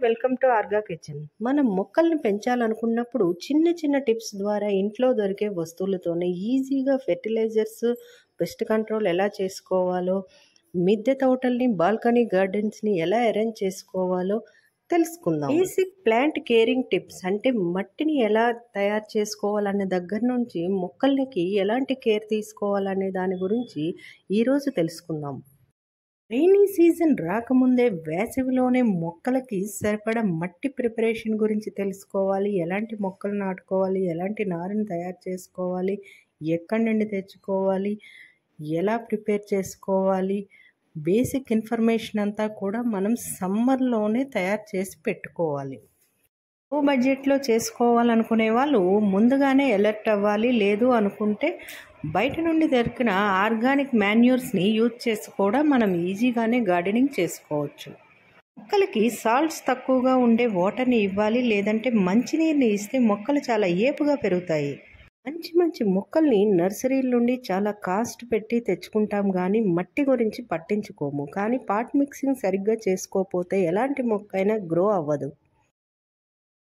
Welcome to ఆర్గా kitchen. మనం మొక్కల్ని పెంచాలనుకున్నప్పుడు చిన్న చిన్న టిప్స్ ద్వారా ఇంట్లో దొరికే వస్తువులతోనే ఈజీగా ఫెర్టిలైజర్స్, పెస్ట్ కంట్రోల్ ఎలా చేసుకోవాలో, మిద్దె తోటల్ని, బాల్కనీ గార్డెన్స్ని ఎలా అరేంజ్ చేసుకోవాలో తెలుసుకుందాం. బేసిక్ ప్లాంట్ కేరింగ్ టిప్స్ అంటే మట్టిని ఎలా తయారు చేసుకోవాలనే దగ్గర నుంచి మొక్కలకి ఎలాంటి కేర్ తీసుకోవాలనే దాని గురించి ఈరోజు తెలుసుకుందాం. రెయినీ సీజన్ రాకముందే వేసవిలోనే మొక్కలకి సరిపడా మట్టి ప్రిపరేషన్ గురించి తెలుసుకోవాలి. ఎలాంటి మొక్కలు నాటుకోవాలి, ఎలాంటి నారుని తయారు చేసుకోవాలి, ఎక్కడి నుండి తెచ్చుకోవాలి, ఎలా ప్రిపేర్ చేసుకోవాలి, బేసిక్ ఇన్ఫర్మేషన్ అంతా కూడా మనం సమ్మర్లోనే తయారు చేసి పెట్టుకోవాలి. లో బడ్జెట్లో చేసుకోవాలనుకునే వాళ్ళు ముందుగానే అలర్ట్ అవ్వాలి. లేదు అనుకుంటే బయట నుండి దొరికిన ఆర్గానిక్ మాన్యూర్స్ని యూజ్ చేసి కూడా మనం ఈజీగానే గార్డెనింగ్ చేసుకోవచ్చు. మొక్కలకి సాల్ట్స్ తక్కువగా ఉండే వాటర్ని ఇవ్వాలి, లేదంటే మంచినీరుని ఇస్తే మొక్కలు చాలా ఏపుగా పెరుగుతాయి. మంచి మొక్కల్ని నర్సరీల నుండి చాలా కాస్ట్ పెట్టి తెచ్చుకుంటాం, కానీ మట్టి గురించి పట్టించుకోము. కానీ పాట్ మిక్సింగ్ సరిగ్గా చేసుకోకపోతే ఎలాంటి మొక్క అయినా గ్రో అవ్వదు.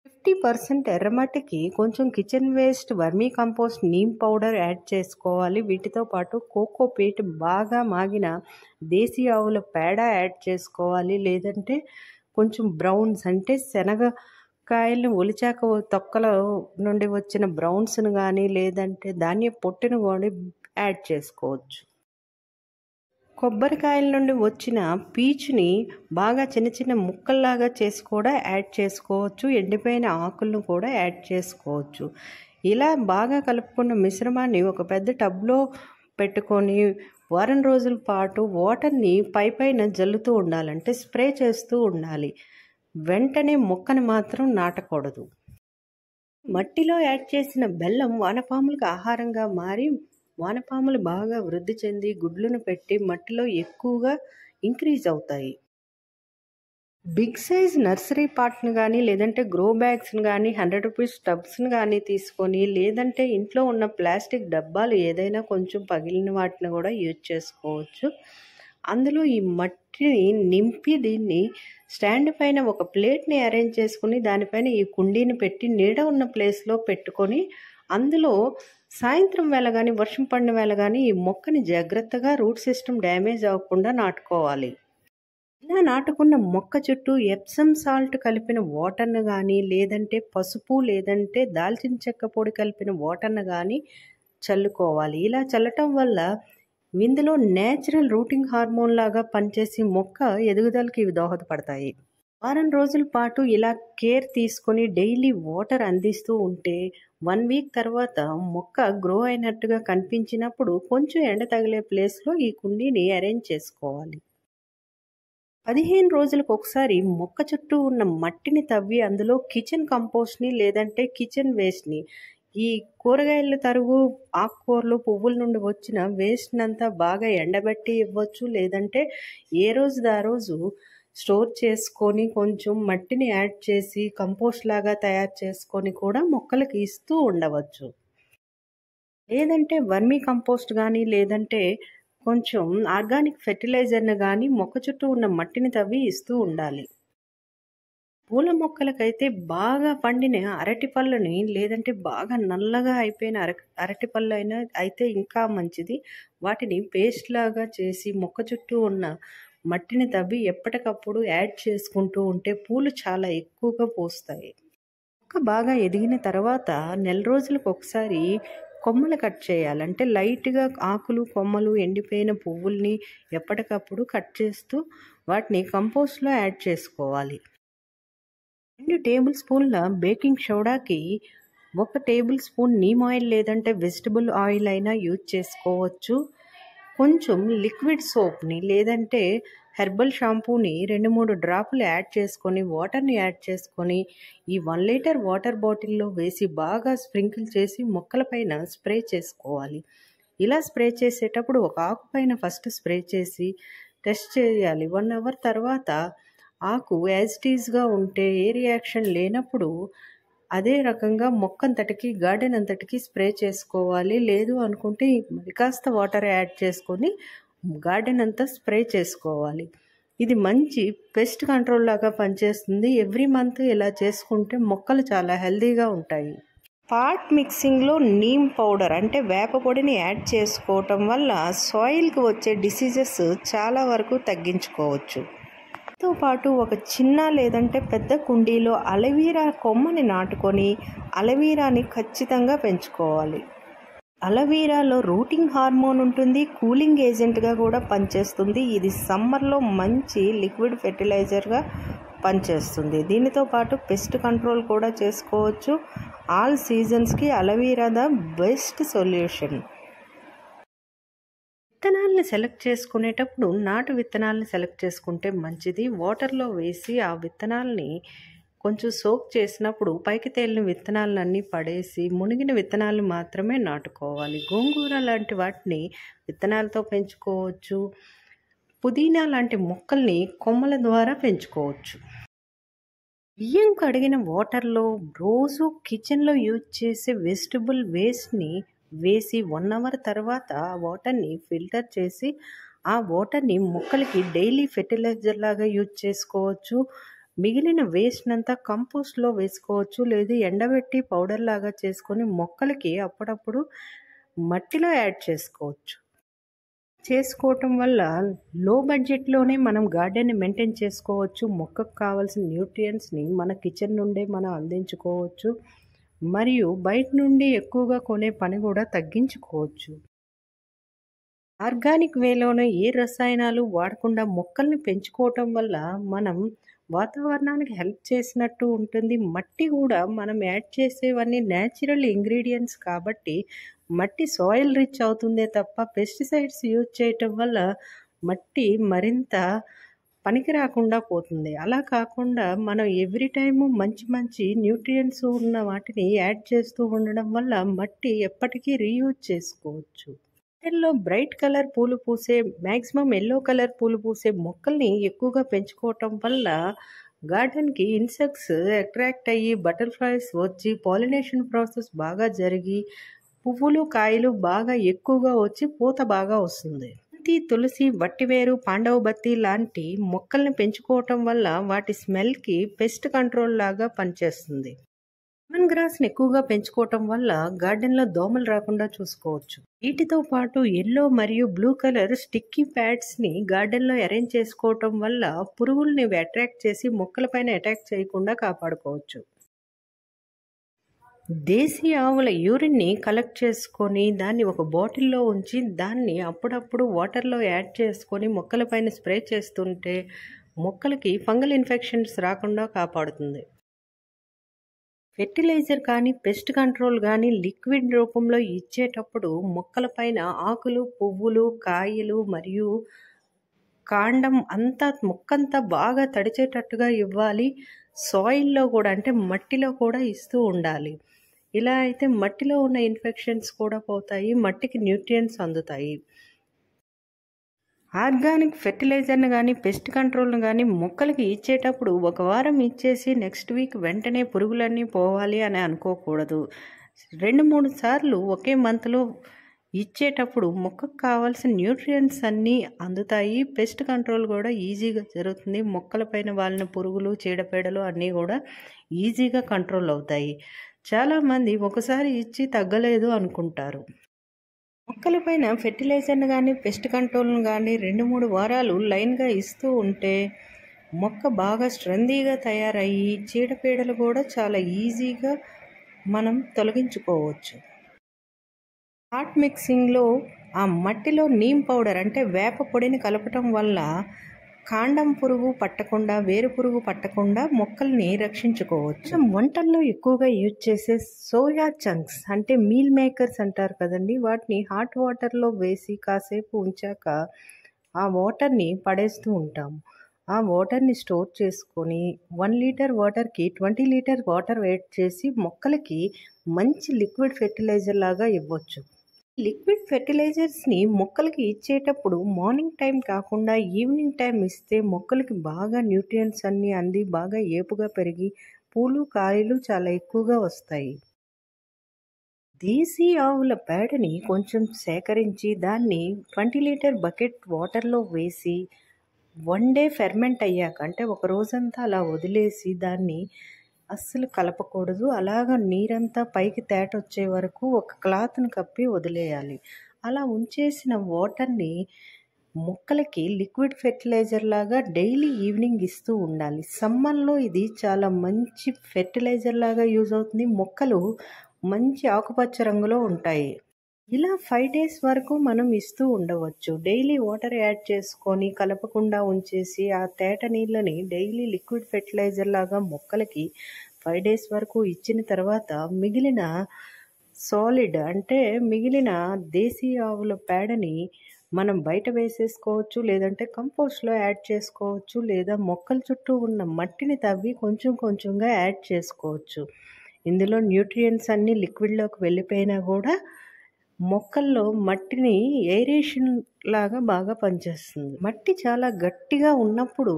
50% ఎర్రమట్టికి కొంచెం kitchen waste, vermi compost, neem powder add చేసుకోవాలి. వీటితో పాటు కోకోపీట్, బాగా మాగిన దేశీ ఆవుల పేడ యాడ్ చేసుకోవాలి. లేదంటే కొంచెం బ్రౌన్స్ అంటే శనగకాయలను ఒలిచాక తొక్కల నుండి వచ్చిన బ్రౌన్స్ను కానీ, లేదంటే ధాన్య పొట్టును కూడా యాడ్ చేసుకోవచ్చు. కొబ్బరికాయల నుండి వచ్చిన పీచుని బాగా చిన్న ముక్కల్లాగా చేసి కూడా యాడ్ చేసుకోవచ్చు. ఎండిపోయిన ఆకులను కూడా యాడ్ చేసుకోవచ్చు. ఇలా బాగా కలుపుకున్న మిశ్రమాన్ని ఒక పెద్ద టబ్లో పెట్టుకొని వారం రోజుల పాటు వాటర్ని పైన జల్లుతూ ఉండాలంటే స్ప్రే చేస్తూ ఉండాలి. వెంటనే మొక్కని మాత్రం నాటకూడదు. మట్టిలో యాడ్ చేసిన బెల్లం వానపాములకు ఆహారంగా మారి వానపాములు బాగా వృద్ధి చెంది గుడ్లను పెట్టి మట్టిలో ఎక్కువగా ఇంక్రీజ్ అవుతాయి. బిగ్ సైజ్ నర్సరీ పాట్ను కానీ, లేదంటే గ్రో బ్యాగ్స్ని కానీ, 100 రూపీస్ టబ్స్ని కానీ తీసుకొని, లేదంటే ఇంట్లో ఉన్న ప్లాస్టిక్ డబ్బాలు ఏదైనా కొంచెం పగిలిన వాటిని కూడా యూజ్ చేసుకోవచ్చు. అందులో ఈ మట్టిని నింపి దీన్ని స్టాండ్ పైన ఒక ప్లేట్ని అరేంజ్ చేసుకుని దానిపైన ఈ కుండీని పెట్టి నీడ ఉన్న ప్లేస్లో పెట్టుకొని అందులో సాయంత్రం వేళ కానీ, వర్షం పడిన వేళ కానీ ఈ మొక్కని జాగ్రత్తగా రూట్ సిస్టమ్ డ్యామేజ్ అవ్వకుండా నాటుకోవాలి. ఇలా నాటుకున్న మొక్క చుట్టూ ఎప్సమ్ సాల్ట్ కలిపిన వాటర్ను కానీ, లేదంటే పసుపు, లేదంటే దాల్చిన చెక్క పొడి కలిపిన వాటర్ను కానీ చల్లుకోవాలి. ఇలా చల్లటం వల్ల ఇందులో నేచురల్ రూటింగ్ హార్మోన్ లాగా పనిచేసి మొక్క ఎదుగుదలకి ఇవి దోహదపడతాయి. వారం రోజుల పాటు ఇలా కేర్ తీసుకొని డైలీ వాటర్ అందిస్తూ ఉంటే 1 వీక్ తర్వాత మొక్క గ్రో అయినట్టుగా కనిపించినప్పుడు కొంచెం ఎండ తగిలే ప్లేస్లో ఈ కుండీని అరేంజ్ చేసుకోవాలి. 15 రోజులకు ఒకసారి మొక్క చుట్టూ ఉన్న మట్టిని తవ్వి అందులో కిచెన్ కంపోస్ట్ని, లేదంటే కిచెన్ వేస్ట్ని, ఈ కూరగాయల తరుగు, ఆకుకూరలు, పువ్వుల నుండి వచ్చిన వేస్ట్ని అంతా బాగా ఎండబెట్టి ఇవ్వచ్చు. లేదంటే ఏ రోజుది ఆ రోజు స్టోర్ చేసుకొని కొంచెం మట్టిని యాడ్ చేసి కంపోస్ట్ లాగా తయారు చేసుకొని కూడా మొక్కలకి ఇస్తూ ఉండవచ్చు. లేదంటే వర్మీ కంపోస్ట్ కానీ, లేదంటే కొంచెం ఆర్గానిక్ ఫెర్టిలైజర్ని కానీ మొక్క చుట్టూ ఉన్న మట్టిని తవ్వి ఇస్తూ ఉండాలి. పూల మొక్కలకైతే బాగా పండిన అరటిపళ్ళని, లేదంటే బాగా నల్లగా అయిపోయిన అరటిపళ్ళు అయితే ఇంకా మంచిది. వాటిని పేస్ట్ లాగా చేసి మొక్క చుట్టూ ఉన్న మట్టిని తవ్వి ఎప్పటికప్పుడు యాడ్ చేసుకుంటూ ఉంటే పూలు చాలా ఎక్కువగా పూస్తాయి. మొక్క బాగా ఎదిగిన తర్వాత నెల రోజులకు ఒకసారి కొమ్మలు కట్ చేయాలి. అంటే లైట్గా ఆకులు, కొమ్మలు, ఎండిపోయిన పువ్వుల్ని ఎప్పటికప్పుడు కట్ చేస్తూ వాటిని కంపోస్ట్లో యాడ్ చేసుకోవాలి. 2 టేబుల్ స్పూన్ల బేకింగ్ సోడాకి 1 టేబుల్ స్పూన్ నీమ్ ఆయిల్ లేదంటే వెజిటబుల్ ఆయిల్ అయినా యూజ్ చేసుకోవచ్చు. కొంచెం లిక్విడ్ సోప్ని, లేదంటే హెర్బల్ షాంపూని 2-3 డ్రాపులు యాడ్ చేసుకొని వాటర్ని యాడ్ చేసుకొని ఈ 1 లీటర్ వాటర్ బాటిల్లో వేసి బాగా స్ప్రింకిల్ చేసి మొక్కల పైన స్ప్రే చేసుకోవాలి. ఇలా స్ప్రే చేసేటప్పుడు ఒక ఆకు పైన ఫస్ట్ స్ప్రే చేసి టెస్ట్ చేయాలి. 1 అవర్ తర్వాత ఆకు యాజ్ ఇట్ ఈజ్గా ఉంటే, ఏ రియాక్షన్ లేనప్పుడు అదే రకంగా మొక్క అంతటికి, గార్డెన్ అంతటికి స్ప్రే చేసుకోవాలి. లేదు అనుకుంటే కాస్త వాటర్ యాడ్ చేసుకొని గార్డెన్ అంతా స్ప్రే చేసుకోవాలి. ఇది మంచి పెస్ట్ కంట్రోల్ లాగా పనిచేస్తుంది. ఎవ్రీ మంత్ ఇలా చేసుకుంటే మొక్కలు చాలా హెల్తీగా ఉంటాయి. పాట్ మిక్సింగ్లో నీమ్ పౌడర్ అంటే వేప పొడిని యాడ్ చేసుకోవటం వల్ల సాయిల్కి వచ్చే డిసీజెస్ చాలా వరకు తగ్గించుకోవచ్చు. దీంతో పాటు ఒక చిన్న లేదంటే పెద్ద కుండీలో అలోవెరా కొమ్మని నాటుకొని అలోవెరాని ఖచ్చితంగా పెంచుకోవాలి. అలోవెరాలో రూటింగ్ హార్మోన్ ఉంటుంది, కూలింగ్ ఏజెంట్గా కూడా పనిచేస్తుంది. ఇది సమ్మర్లో మంచి లిక్విడ్ ఫెర్టిలైజర్గా పనిచేస్తుంది. దీనితో పాటు పెస్ట్ కంట్రోల్ కూడా చేసుకోవచ్చు. ఆల్ సీజన్స్కి అలోవెరా ద బెస్ట్ సొల్యూషన్. విత్తనాలను సెలెక్ట్ చేసుకునేటప్పుడు నాటు విత్తనాలను సెలెక్ట్ చేసుకుంటే మంచిది. వాటర్లో వేసి ఆ విత్తనాలని కొంచెం సోక్ చేసినప్పుడు పైకి తేలిన విత్తనాలన్నీ పడేసి మునిగిన విత్తనాలు మాత్రమే నాటుకోవాలి. గోంగూర లాంటి వాటిని విత్తనాలతో పెంచుకోవచ్చు. పుదీనా లాంటి మొక్కల్ని కొమ్మల ద్వారా పెంచుకోవచ్చు. బియ్యం కడిగిన వాటర్లో రోజు కిచెన్లో యూజ్ చేసే వెజిటబుల్ వేస్ట్ని వేసి 1 అవర్ తర్వాత ఆ వాటర్ని ఫిల్టర్ చేసి ఆ వాటర్ని మొక్కలకి డైలీ ఫెర్టిలైజర్ లాగా యూజ్ చేసుకోవచ్చు. మిగిలిన వేస్ట్నంతా కంపోస్ట్లో వేసుకోవచ్చు, లేదా ఎండబెట్టి పౌడర్ లాగా చేసుకొని మొక్కలకి అప్పుడప్పుడు మట్టిలో యాడ్ చేసుకోవటం వల్ల లో బడ్జెట్లోనే మనం గార్డెన్ని మెయింటైన్ చేసుకోవచ్చు. మొక్కకు కావాల్సిన న్యూట్రియంట్స్ని మన కిచెన్ నుండే మనం అందించుకోవచ్చు. మరియు బయట నుండి ఎక్కువగా కొనే పని కూడా తగ్గించుకోవచ్చు. ఆర్గానిక్ వేలోనే ఏ రసాయనాలు వాడకుండా మొక్కల్ని పెంచుకోవటం వల్ల మనం వాతావరణానికి హెల్ప్ చేసినట్టు ఉంటుంది. మట్టి కూడా మనం యాడ్ చేసేవన్నీ న్యాచురల్ ఇంగ్రీడియంట్స్ కాబట్టి మట్టి సాయిల్ రిచ్ అవుతుందే తప్ప పెస్టిసైడ్స్ యూజ్ చేయటం వల్ల మట్టి మరింత పనికి రాకుండా పోతుంది. అలా కాకుండా మనం ఎవ్రీ టైము మంచి మంచి న్యూట్రియంట్స్ ఉన్న వాటిని యాడ్ చేస్తూ ఉండడం వల్ల మట్టి ఎప్పటికీ రీయూజ్ చేసుకోవచ్చు. గార్డెన్లో బ్రైట్ కలర్ పూలు పూసే మ్యాక్సిమం ఎల్లో కలర్ పూలు పూసే మొక్కల్ని ఎక్కువగా పెంచుకోవటం వల్ల గార్డెన్కి ఇన్సెక్ట్స్ అట్రాక్ట్ అయ్యి బటర్ఫ్లైస్ వచ్చి పాలినేషన్ ప్రాసెస్ బాగా జరిగి పువ్వులు కాయలు బాగా ఎక్కువగా వచ్చి పూత బాగా వస్తుంది. తులసి, వట్టివేరు, పాండవబత్తి లాంటి మొక్కల్ని పెంచుకోవటం వల్ల వాటి స్మెల్కి పెస్ట్ కంట్రోల్ లాగా పనిచేస్తుంది. లెమన్ గ్రాస్ని ఎక్కువగా పెంచుకోవటం వల్ల గార్డెన్లో దోమలు రాకుండా చూసుకోవచ్చు. వీటితో పాటు ఎల్లో మరియు బ్లూ కలర్ స్టిక్కీ ప్యాడ్స్ని గార్డెన్లో అరేంజ్ చేసుకోవటం వల్ల పురుగుల్ని అట్రాక్ట్ చేసి మొక్కలపైన అటాక్ చేయకుండా కాపాడుకోవచ్చు. దేశీ ఆవుల యూరిన్ని కలెక్ట్ చేసుకొని దాన్ని ఒక బాటిల్లో ఉంచి దాన్ని అప్పుడప్పుడు వాటర్లో యాడ్ చేసుకొని మొక్కలపైన స్ప్రే చేస్తుంటే మొక్కలకి ఫంగల్ ఇన్ఫెక్షన్స్ రాకుండా కాపాడుతుంది. ఫెర్టిలైజర్ కానీ పెస్ట్ కంట్రోల్ కానీ లిక్విడ్ రూపంలో ఇచ్చేటప్పుడు మొక్కలపైన ఆకులు, పువ్వులు, కాయలు మరియు కాండం అంతా మొక్కంతా బాగా తడిచేటట్టుగా ఇవ్వాలి. సాయిల్లో కూడా అంటే మట్టిలో కూడా ఇస్తూ ఉండాలి. ఇలా అయితే మట్టిలో ఉన్న ఇన్ఫెక్షన్స్ కూడా పోతాయి, మట్టికి న్యూట్రియంట్స్ అందుతాయి. ఆర్గానిక్ ఫెర్టిలైజర్ని కానీ పెస్ట్ కంట్రోల్ని కానీ మొక్కలకి ఇచ్చేటప్పుడు 1 వారం ఇచ్చేసి నెక్స్ట్ వీక్ వెంటనే పురుగులన్నీ పోవాలి అని అనుకోకూడదు. 2-3 సార్లు ఒకే మంత్లో ఇచ్చేటప్పుడు మొక్కకు కావాల్సిన న్యూట్రియంట్స్ అన్నీ అందుతాయి. పెస్ట్ కంట్రోల్ కూడా ఈజీగా జరుగుతుంది. మొక్కలపైన వాలిన పురుగులు, చీడపీడలు అన్నీ కూడా ఈజీగా కంట్రోల్ అవుతాయి. చాలామంది ఒకసారి ఇచ్చి తగ్గలేదు అనుకుంటారు. మొక్కలపైన ఫెర్టిలైజర్ని కానీ పెస్ట్ కంట్రోల్ని కానీ 2-3 వారాలు లైన్గా ఇస్తూ ఉంటే మొక్క బాగా స్ట్రెందీగా తయారయ్యి చీడపీడలు కూడా చాలా ఈజీగా మనం తొలగించుకోవచ్చు. పాట్ మిక్సింగ్లో ఆ మట్టిలో నీమ్ పౌడర్ అంటే వేప పొడిని కలపటం వల్ల కాండం పురుగు పట్టకుండా, వేరు పురుగు పట్టకుండా మొక్కల్ని రక్షించుకోవచ్చు. వంటల్లో ఎక్కువగా యూజ్ చేసే సోయా చంక్స్ అంటే మీల్ మేకర్స్ అంటారు కదండి, వాటిని హాట్ వాటర్లో వేసి కాసేపు ఉంచాక ఆ వాటర్ని పడేస్తూ ఉంటాము. ఆ వాటర్ని స్టోర్ చేసుకొని 1 లీటర్ వాటర్కి 20 లీటర్ వాటర్ యాడ్ చేసి మొక్కలకి మంచి లిక్విడ్ ఫెర్టిలైజర్ లాగా ఇవ్వచ్చు. లిక్విడ్ ఫెర్టిలైజర్స్ని మొక్కలకి ఇచ్చేటప్పుడు మార్నింగ్ టైం కాకుండా ఈవినింగ్ టైం ఇస్తే మొక్కలకి బాగా న్యూట్రియంట్స్ అన్నీ అంది బాగా ఏపుగా పెరిగి పూలు, కాయలు చాలా ఎక్కువగా వస్తాయి. దేశీ ఆవుల పేడని కొంచెం సేకరించి దాన్ని 20 లీటర్ బకెట్ వాటర్లో వేసి 1 డే ఫెర్మెంట్ అయ్యాక అంటే ఒక రోజంతా అలా వదిలేసి దాన్ని అస్సలు కలపకూడదు. అలాగా నీరంతా పైకి తేటొచ్చే వరకు ఒక క్లాత్‌ని కప్పి వదిలేయాలి. అలా ఉంచేసిన వాటర్‌ని మొక్కలకి లిక్విడ్ ఫెర్టిలైజర్ లాగా డైలీ ఈవినింగ్ ఇస్తూ ఉండాలి. సమ్మర్‌లో ఇది చాలా మంచి ఫెర్టిలైజర్ లాగా యూజ్ అవుతుంది. మొక్కలు మంచి ఆకుపచ్చ రంగులో ఉంటాయి. ఇలా 5 డేస్ వరకు మనం ఇస్తూ ఉండవచ్చు. డైలీ వాటర్ యాడ్ చేసుకొని కలపకుండా ఉంచేసి ఆ తేట నీళ్ళని డైలీ లిక్విడ్ ఫెర్టిలైజర్ లాగా మొక్కలకి 5 డేస్ వరకు ఇచ్చిన తర్వాత మిగిలిన సాలిడ్ అంటే మిగిలిన దేశీ ఆవుల పేడని మనం బయట వేసేసుకోవచ్చు, లేదంటే కంపోస్ట్‌లో యాడ్ చేసుకోవచ్చు, లేదా మొక్కల చుట్టూ ఉన్న మట్టిని తవ్వి కొంచెం కొంచెంగా యాడ్ చేసుకోవచ్చు. ఇందులో న్యూట్రియంట్స్ అన్నీ లిక్విడ్‌లోకి వెళ్ళిపోయినా కూడా మొక్కల్లో మట్టిని ఏరేషన్ లాగా బాగా పనిచేస్తుంది. మట్టి చాలా గట్టిగా ఉన్నప్పుడు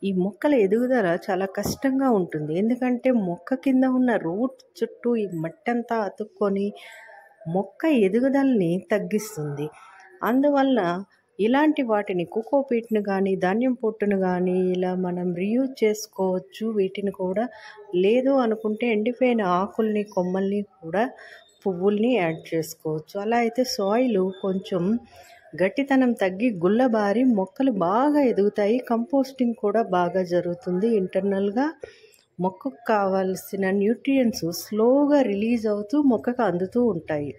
ఈ మొక్కల ఎదుగుదల చాలా కష్టంగా ఉంటుంది. ఎందుకంటే మొక్క కింద ఉన్న రూట్ చుట్టూ ఈ మట్టంతా అతుక్కొని మొక్క ఎదుగుదలని తగ్గిస్తుంది. అందువల్ల ఇలాంటి వాటిని కోకోపీట్‌ని కానీ, ధాన్యం పొట్టును కానీ ఇలా మనం రీయూజ్ చేసుకోవచ్చు. వీటిని కూడా లేదు అనుకుంటే ఎండిపోయిన ఆకుల్ని, కొమ్మల్ని కూడా పువ్వుల్ని యాడ్ చేసుకోవచ్చు. అలా అయితే సాయిలు కొంచెం గట్టితనం తగ్గి గుల్లబారి మొక్కలు బాగా ఎదుగుతాయి. కంపోస్టింగ్ కూడా బాగా జరుగుతుంది. ఇంటర్నల్‌గా మొక్కకు కావాల్సిన న్యూట్రియంట్స్ స్లోగా రిలీజ్ అవుతూ మొక్కకు అందుతూ ఉంటాయి.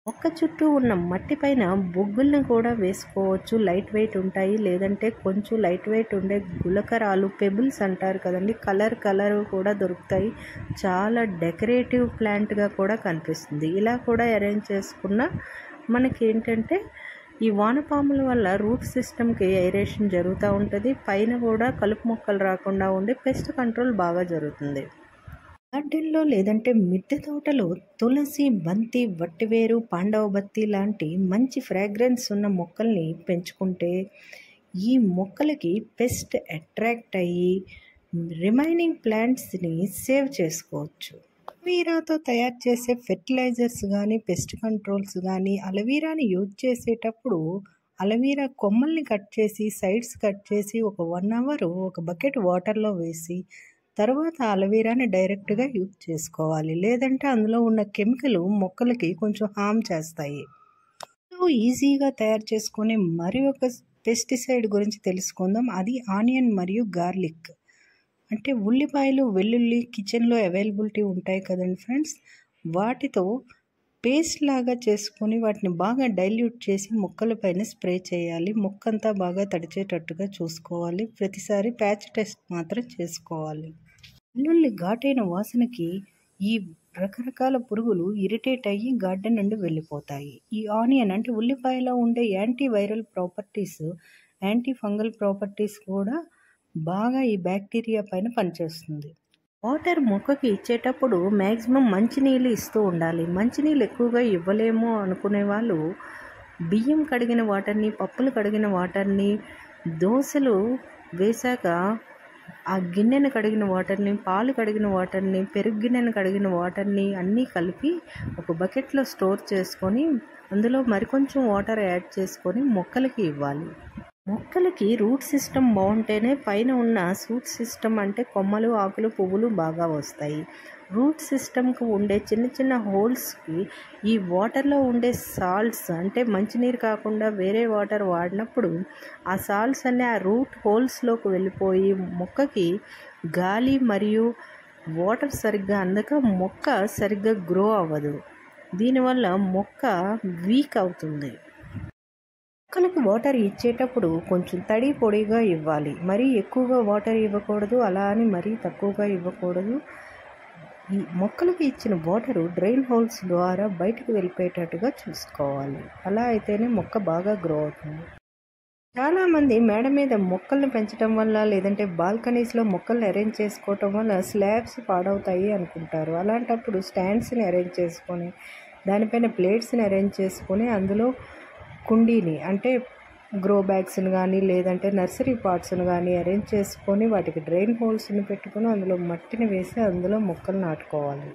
మొక్క చుట్టూ ఉన్న మట్టి పైన బొగ్గుల్ని కూడా వేసుకోవచ్చు. లైట్ వెయిట్ ఉంటాయి. లేదంటే కొంచెం లైట్ వెయిట్ ఉండే గులకరాలు పెబుల్స్ అంటారు కదండి, కలర్ కూడా దొరుకుతాయి. చాలా డెకరేటివ్ ప్లాంట్గా కూడా కనిపిస్తుంది. ఇలా కూడా అరేంజ్ చేసుకున్న మనకి ఏంటంటే ఈ వానపాముల వల్ల రూట్ సిస్టమ్కి ఏరేషన్ జరుగుతూ ఉంటుంది. పైన కూడా కలుపు మొక్కలు రాకుండా ఉండి పెస్ట్ కంట్రోల్ బాగా జరుగుతుంది. గార్డెన్లో లేదంటే మిద్దె తోటలో తులసి, బంతి, వట్టివేరు, పాండవబత్తి లాంటి మంచి ఫ్రాగ్రెన్స్ ఉన్న మొక్కల్ని పెంచుకుంటే ఈ మొక్కలకి పెస్ట్ అట్రాక్ట్ అయ్యి రిమైనింగ్ ప్లాంట్స్ని సేవ్ చేసుకోవచ్చు. అలవీరాతో తయారు చేసే ఫెర్టిలైజర్స్ కానీ, పెస్ట్ కంట్రోల్స్ కానీ అలవీరాని యూజ్ చేసేటప్పుడు అలవీరా కొమ్మల్ని కట్ చేసి సైడ్స్ కట్ చేసి ఒక 1 అవర్ ఒక బకెట్ వాటర్లో వేసి తర్వాత అలవీరాని డైరెక్ట్గా యూజ్ చేసుకోవాలి. లేదంటే అందులో ఉన్న కెమికల్ మొక్కలకి కొంచెం హామ్ చేస్తాయి. ఈజీగా తయారు చేసుకునే మరి ఒక పెస్టిసైడ్ గురించి తెలుసుకుందాం. అది ఆనియన్ మరియు గార్లిక్. అంటే ఉల్లిపాయలు, వెల్లుల్లి కిచెన్లో అవైలబిలిటీ ఉంటాయి కదండి ఫ్రెండ్స్. వాటితో పేస్ట్ లాగా చేసుకొని వాటిని బాగా డైల్యూట్ చేసి మొక్కల పైన స్ప్రే చేయాలి. మొక్కంతా బాగా తడిచేటట్టుగా చూసుకోవాలి. ప్రతిసారి ప్యాచ్ టెస్ట్ మాత్రం చేసుకోవాలి. వెల్లుల్లి ఘాటైన వాసనకి ఈ రకరకాల పురుగులు ఇరిటేట్ అయ్యి గార్డెన్ నుండి వెళ్ళిపోతాయి. ఈ ఆనియన్ అంటే ఉల్లిపాయలో ఉండే anti viral properties, anti fungal properties కూడా బాగా ఈ బ్యాక్టీరియా పైన పనిచేస్తుంది. వాటర్ మొక్కకి ఇచ్చేటప్పుడు మ్యాక్సిమం మంచినీళ్ళు ఇస్తూ ఉండాలి. మంచినీళ్ళు ఎక్కువగా ఇవ్వలేము అనుకునే వాళ్ళు బియ్యం కడిగిన వాటర్ని, పప్పులు కడిగిన వాటర్ని, దోశలు వేశాక ఆ గిన్నెను కడిగిన వాటర్ని, పాలు కడిగిన వాటర్ని, పెరుగు గిన్నెను కడిగిన వాటర్ని అన్నీ కలిపి ఒక బకెట్లో స్టోర్ చేసుకొని అందులో మరికొంచెం వాటర్ యాడ్ చేసుకొని మొక్కలకి ఇవ్వాలి. మొక్కలకి రూట్ సిస్టమ్ బాగుంటేనే పైన ఉన్న షూట్ సిస్టమ్ అంటే కొమ్మలు, ఆకులు, పువ్వులు బాగా వస్తాయి. రూట్ సిస్టమ్కి ఉండే చిన్న చిన్న హోల్స్కి ఈ వాటర్లో ఉండే సాల్ట్స్ అంటే మంచినీరు కాకుండా వేరే వాటర్ వాడినప్పుడు ఆ సాల్ట్స్ అన్నీ ఆ రూట్ హోల్స్లోకి వెళ్ళిపోయి మొక్కకి గాలి మరియు వాటర్ సరిగ్గా అందక మొక్క సరిగ్గా గ్రో అవ్వదు. దీనివల్ల మొక్క వీక్ అవుతుంది. మొక్కలకు వాటర్ ఇచ్చేటప్పుడు కొంచెం తడి పొడిగా ఇవ్వాలి. మరీ ఎక్కువగా వాటర్ ఇవ్వకూడదు, అలా అని మరీ తక్కువగా ఇవ్వకూడదు. ఈ మొక్కలకు ఇచ్చిన వాటరు డ్రైన్ హోల్స్ ద్వారా బయటకు వెళ్ళిపోయేటట్టుగా చూసుకోవాలి. అలా అయితేనే మొక్క బాగా గ్రో అవుతుంది. చాలామంది మేడ మీద మొక్కలను పెంచడం వల్ల లేదంటే బాల్కనీస్లో మొక్కలను అరేంజ్ చేసుకోవటం వల్ల స్లాబ్స్ పాడవుతాయి అనుకుంటారు. అలాంటప్పుడు స్టాండ్స్ని అరేంజ్ చేసుకొని దానిపైన ప్లేట్స్ని అరేంజ్ చేసుకొని అందులో కుండీని అంటే గ్రో బ్యాగ్స్ని కానీ లేదంటే నర్సరీ పాట్స్ని కానీ అరేంజ్ చేసుకొని వాటికి డ్రైన్ హోల్స్ని పెట్టుకొని అందులో మట్టిని వేసి అందులో మొక్కలు నాటుకోవాలి.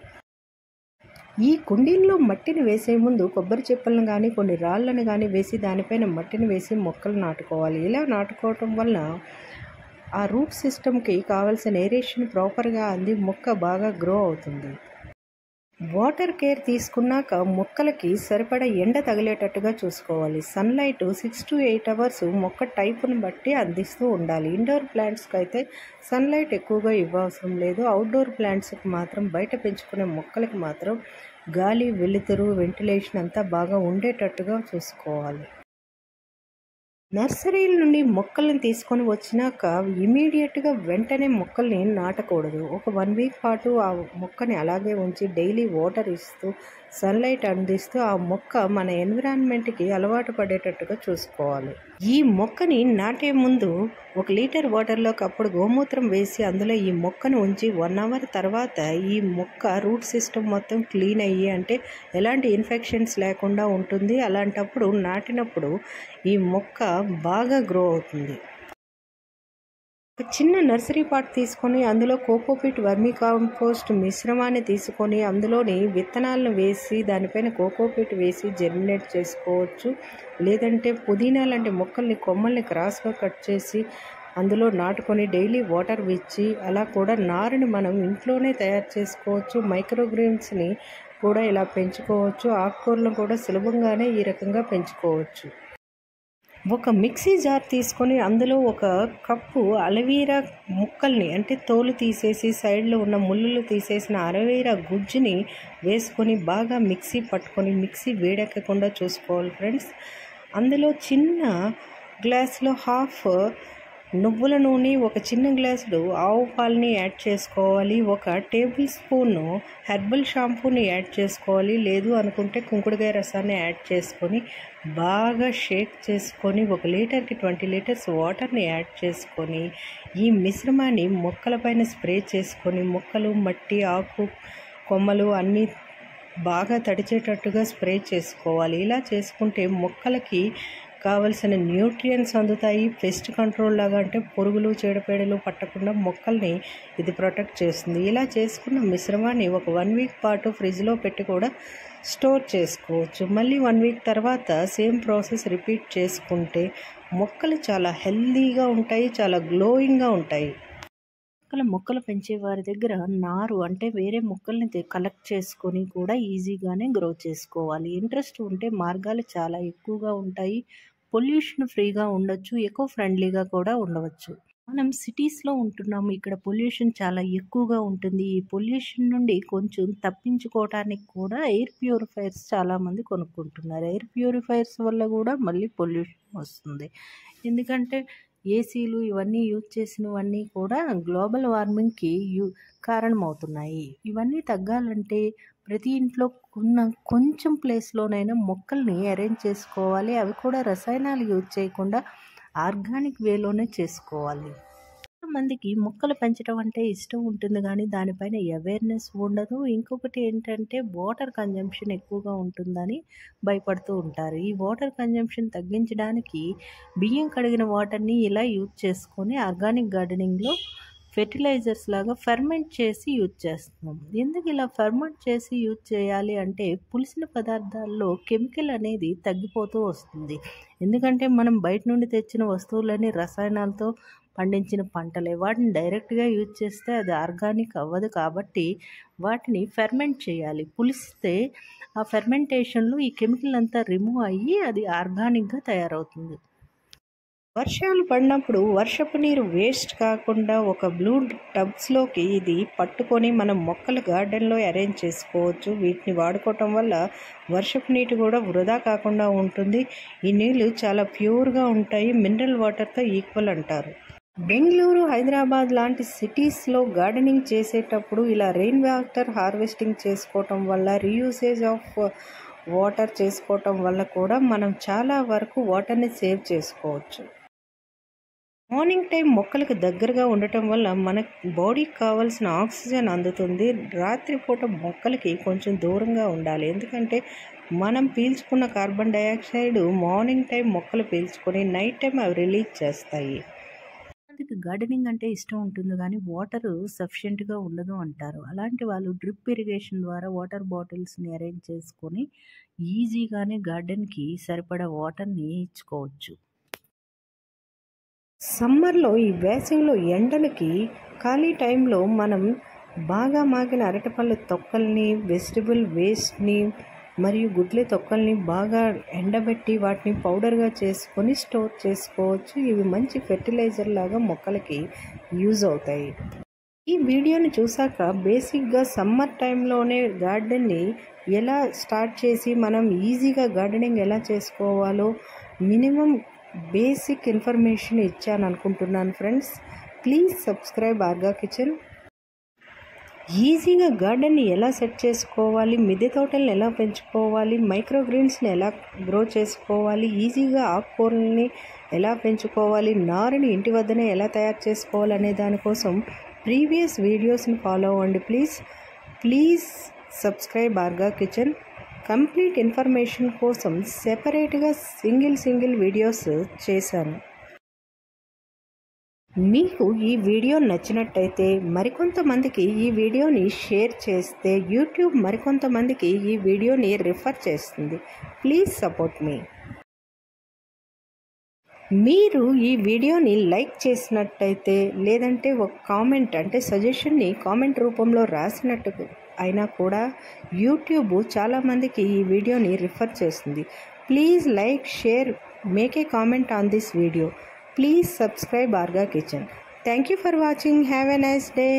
ఈ కుండీల్లో మట్టిని వేసే ముందు కొబ్బరి చిప్పలను కానీ కొన్ని రాళ్ళను కానీ వేసి దానిపైన మట్టిని వేసి మొక్కలు నాటుకోవాలి. ఇలా నాటుకోవటం వల్ల ఆ రూట్ సిస్టమ్కి కావాల్సిన ఏరేషన్ ప్రాపర్గా అంది మొక్క బాగా గ్రో అవుతుంది. వాటర్ కేర్ తీసుకున్నాక మొక్కలకి సరిపడా ఎండ తగిలేటట్టుగా చూసుకోవాలి. సన్లైట్ 6 to 8 hours మొక్క టైపును బట్టి అందిస్తూ ఉండాలి. ఇండోర్ ప్లాంట్స్కి అయితే సన్లైట్ ఎక్కువగా ఇవ్వవసరం లేదు. అవుట్డోర్ ప్లాంట్స్కి మాత్రం బయట పెంచుకునే మొక్కలకి మాత్రం గాలి, వెలుతురు, వెంటిలేషన్ అంతా బాగా ఉండేటట్టుగా చూసుకోవాలి. నర్సరీల నుండి మొక్కలను తీసుకొని వచ్చినాక ఇమీడియట్గా వెంటనే మొక్కల్ని నాటకూడదు. ఒక 1 week పాటు ఆ మొక్కని అలాగే ఉంచి డైలీ వాటర్ ఇస్తూ సన్లైట్ అందిస్తూ ఆ మొక్క మన ఎన్విరాన్మెంట్కి అలవాటు పడేటట్టుగా చూసుకోవాలి. ఈ మొక్కని నాటే ముందు 1 లీటర్ వాటర్లోకి అప్పుడు గోమూత్రం వేసి అందులో ఈ మొక్కను ఉంచి 1 hour తర్వాత ఈ మొక్క రూట్ సిస్టమ్ మొత్తం క్లీన్ అయ్యి అంటే ఎలాంటి ఇన్ఫెక్షన్స్ లేకుండా ఉంటుంది. అలాంటప్పుడు నాటినప్పుడు ఈ మొక్క బాగా గ్రో అవుతుంది. ఒక చిన్న నర్సరీ పాట్ తీసుకొని అందులో కోకోపీట్, వర్మీ కాంపోస్ట్ మిశ్రమాన్ని తీసుకొని అందులోని విత్తనాలను వేసి దానిపైన కోకోపీట్ వేసి జెర్మినేట్ చేసుకోవచ్చు. లేదంటే పుదీనా లాంటి మొక్కల్ని కొమ్మల్ని క్రాస్గా కట్ చేసి అందులో నాటుకొని డైలీ వాటర్ ఇచ్చి అలా కూడా నారుని మనం ఇంట్లోనే తయారు చేసుకోవచ్చు. మైక్రోగ్రీన్స్ని కూడా ఇలా పెంచుకోవచ్చు. ఆకుకూరలను కూడా సులభంగానే ఈ రకంగా పెంచుకోవచ్చు. ఒక మిక్సీ జార్ తీసుకొని అందులో 1 కప్పు అలోవెరా ముక్కల్ని అంటే తోలు తీసేసి సైడ్లో ఉన్న ముళ్ళులు తీసేసిన అలోవెరా గుజ్జుని వేసుకొని బాగా మిక్సీ పట్టుకొని మిక్సీ వేడెక్కకుండా చూసుకోవాలి ఫ్రెండ్స్. అందులో చిన్న గ్లాసులో హాఫ్ నువ్వుల నూనె, 1 చిన్న గ్లాసులు ఆవు పాలని యాడ్ చేసుకోవాలి. 1 టేబుల్ స్పూను హెర్బల్ షాంపూని యాడ్ చేసుకోవాలి. లేదు అనుకుంటే కుంకుడుకాయ రసాన్ని యాడ్ చేసుకొని బాగా షేక్ చేసుకొని 1 లీటర్కి 20 లీటర్స్ వాటర్ని యాడ్ చేసుకొని ఈ మిశ్రమాన్ని మొక్కలపైన స్ప్రే చేసుకొని మొక్కలు, మట్టి, ఆకు, కొమ్మలు అన్నీ బాగా తడిచేటట్టుగా స్ప్రే చేసుకోవాలి. ఇలా చేసుకుంటే మొక్కలకి కావలసిన న్యూట్రియన్స్ అందుతాయి. పెస్ట్ కంట్రోల్ లాగా అంటే పురుగులు, చీడపీడలు పట్టకుండా మొక్కల్ని ఇది ప్రొటెక్ట్ చేస్తుంది. ఇలా చేసుకున్న మిశ్రమాన్ని ఒక 1 week పాటు ఫ్రిడ్జ్లో పెట్టి కూడా స్టోర్ చేసుకోవచ్చు. మళ్ళీ 1 week తర్వాత సేమ్ ప్రాసెస్ రిపీట్ చేసుకుంటే మొక్కలు చాలా హెల్తీగా ఉంటాయి, చాలా గ్లోయింగ్గా ఉంటాయి. మొక్కలు పెంచే వారి దగ్గర నారు అంటే వేరే మొక్కల్ని కలెక్ట్ చేసుకొని కూడా ఈజీగానే గ్రో చేసుకోవాలి. ఇంట్రెస్ట్ ఉంటే మార్గాలు చాలా ఎక్కువగా ఉంటాయి. పొల్యూషన్ ఫ్రీగా ఉండొచ్చు, ఎకో ఫ్రెండ్లీగా కూడా ఉండవచ్చు. మనం సిటీస్లో ఉంటున్నాము. ఇక్కడ పొల్యూషన్ చాలా ఎక్కువగా ఉంటుంది. ఈ పొల్యూషన్ నుండి కొంచెం తప్పించుకోవటానికి కూడా ఎయిర్ ప్యూరిఫైయర్స్ చాలామంది కొనుక్కుంటున్నారు. ఎయిర్ ప్యూరిఫైయర్స్ వల్ల కూడా మళ్ళీ పొల్యూషన్ వస్తుంది. ఎందుకంటే ఏసీలు ఇవన్నీ యూజ్ చేసినవన్నీ కూడా గ్లోబల్ వార్మింగ్కి కారణమవుతున్నాయి. ఇవన్నీ తగ్గాలంటే ప్రతి ఇంట్లో ఉన్న కొంచెం ప్లేస్లోనైనా మొక్కల్ని అరేంజ్ చేసుకోవాలి. అవి కూడా రసాయనాలు యూజ్ చేయకుండా ఆర్గానిక్ వేలోనే చేసుకోవాలి. మందికి మొక్కలు పెంచడం అంటే ఇష్టం ఉంటుంది కానీ దానిపైన అవేర్నెస్ ఉండదు. ఇంకొకటి ఏంటంటే వాటర్ కన్జంప్షన్ ఎక్కువగా ఉంటుందని భయపడుతూ ఉంటారు. ఈ వాటర్ కన్జంప్షన్ తగ్గించడానికి బియ్యం కడిగిన వాటర్ని ఇలా యూజ్ చేసుకొని ఆర్గానిక్ గార్డెనింగ్లో ఫెర్టిలైజర్స్ లాగా ఫెర్మెంట్ చేసి యూజ్ చేస్తున్నాం. ఎందుకు ఇలా ఫెర్మెంట్ చేసి యూజ్ చేయాలి అంటే పులిసిన పదార్థాల్లో కెమికల్ అనేది తగ్గిపోతూ వస్తుంది. ఎందుకంటే మనం బయట నుండి తెచ్చిన వస్తువులని రసాయనాలతో పండించిన పంటలే. వాటిని డైరెక్ట్గా యూజ్ చేస్తే అది ఆర్గానిక్ అవ్వదు. కాబట్టి వాటిని ఫెర్మెంట్ చేయాలి. పులిస్తే ఆ ఫెర్మెంటేషన్లో ఈ కెమికల్ అంతా రిమూవ్ అయ్యి అది ఆర్గానిక్గా తయారవుతుంది. వర్షాలు పడినప్పుడు వర్షపు నీరు వేస్ట్ కాకుండా ఒక బ్లూ టబ్స్లోకి ఇది పట్టుకొని మనం మొక్కలు గార్డెన్లో అరేంజ్ చేసుకోవచ్చు. వీటిని వాడుకోవటం వల్ల వర్షపు నీటి కూడా వృధా కాకుండా ఉంటుంది. ఈ నీళ్ళు చాలా ప్యూర్గా ఉంటాయి. మినరల్ వాటర్తో ఈక్వల్ అంటారు. బెంగళూరు, హైదరాబాద్ లాంటి సిటీస్లో గార్డెనింగ్ చేసేటప్పుడు ఇలా రెయిన్ వాటర్ హార్వెస్టింగ్ చేసుకోవటం వల్ల రీయూసేజ్ ఆఫ్ వాటర్ చేసుకోవటం వల్ల కూడా మనం చాలా వరకు వాటర్ని సేవ్ చేసుకోవచ్చు. మార్నింగ్ టైం మొక్కలకు దగ్గరగా ఉండటం వల్ల మన బాడీకి కావాల్సిన ఆక్సిజన్ అందుతుంది. రాత్రిపూట మొక్కలకి కొంచెం దూరంగా ఉండాలి. ఎందుకంటే మనం పీల్చుకున్న కార్బన్ డైఆక్సైడ్ మార్నింగ్ టైం మొక్కలు పీల్చుకొని నైట్ టైం అవి రిలీజ్ చేస్తాయి. చాలామందికి గార్డెనింగ్ అంటే ఇష్టం ఉంటుంది కానీ వాటర్ సఫిషియెంట్గా ఉండదు అంటారు. అలాంటి వాళ్ళు డ్రిప్ ఇరిగేషన్ ద్వారా వాటర్ బాటిల్స్ని అరేంజ్ చేసుకొని ఈజీగానే గార్డెన్కి సరిపడా వాటర్ని ఇచ్చుకోవచ్చు. సమ్మర్లో ఈ వేసవిలో ఎండలకి ఖాళీ టైంలో మనం బాగా మాగిన అరటిపళ్ళ తొక్కల్ని, వెజిటబుల్ వేస్ట్ని మరియు గుడ్ల తొక్కల్ని బాగా ఎండబెట్టి వాటిని పౌడర్గా చేసుకొని స్టోర్ చేసుకోవచ్చు. ఇవి మంచి ఫెర్టిలైజర్ లాగా మొక్కలకి యూజ్ అవుతాయి. ఈ వీడియోని చూసాక బేసిక్గా సమ్మర్ టైంలోనే గార్డెన్ని ఎలా స్టార్ట్ చేసి మనం ఈజీగా గార్డెనింగ్ ఎలా చేసుకోవాలో మినిమం బేసిక్ ఇన్ఫర్మేషన్ ఇచ్చాను అనుకుంటున్నాను friends. Please subscribe Orga kitchen. ఈజీగా గార్డెన్ని ఎలా సెట్ చేసుకోవాలి, మిద్దె తోటలను ఎలా పెంచుకోవాలి, మైక్రోగ్రీన్స్ని ఎలా గ్రో చేసుకోవాలి, ఈజీగా ఆకుకూరల్ని ఎలా పెంచుకోవాలి, నారుని ఇంటి వద్దనే ఎలా తయారు చేసుకోవాలి అనే దానికోసం ప్రీవియస్ వీడియోస్ని ఫాలో అవ్వండి please subscribe Orga kitchen. Complete information కోసం సెపరేట్గా సింగిల్ వీడియోస్ చేశాను. మీకు ఈ వీడియో నచ్చినట్టయితే మరికొంతమందికి ఈ వీడియోని షేర్ చేస్తే యూట్యూబ్ మరికొంతమందికి ఈ వీడియోని రిఫర్ చేస్తుంది. ప్లీజ్ సపోర్ట్ మీ. మీరు ఈ వీడియోని లైక్ చేసినట్టయితే లేదంటే ఒక కామెంట్ అంటే సజెషన్ని కామెంట్ రూపంలో రాసినట్టు అయినా కూడా యూట్యూబ్ చాలామందికి ఈ వీడియోని రిఫర్ చేస్తుంది. Please like, share, make a comment on this video. Please subscribe Arga Kitchen. Thank you for watching. Have a nice day.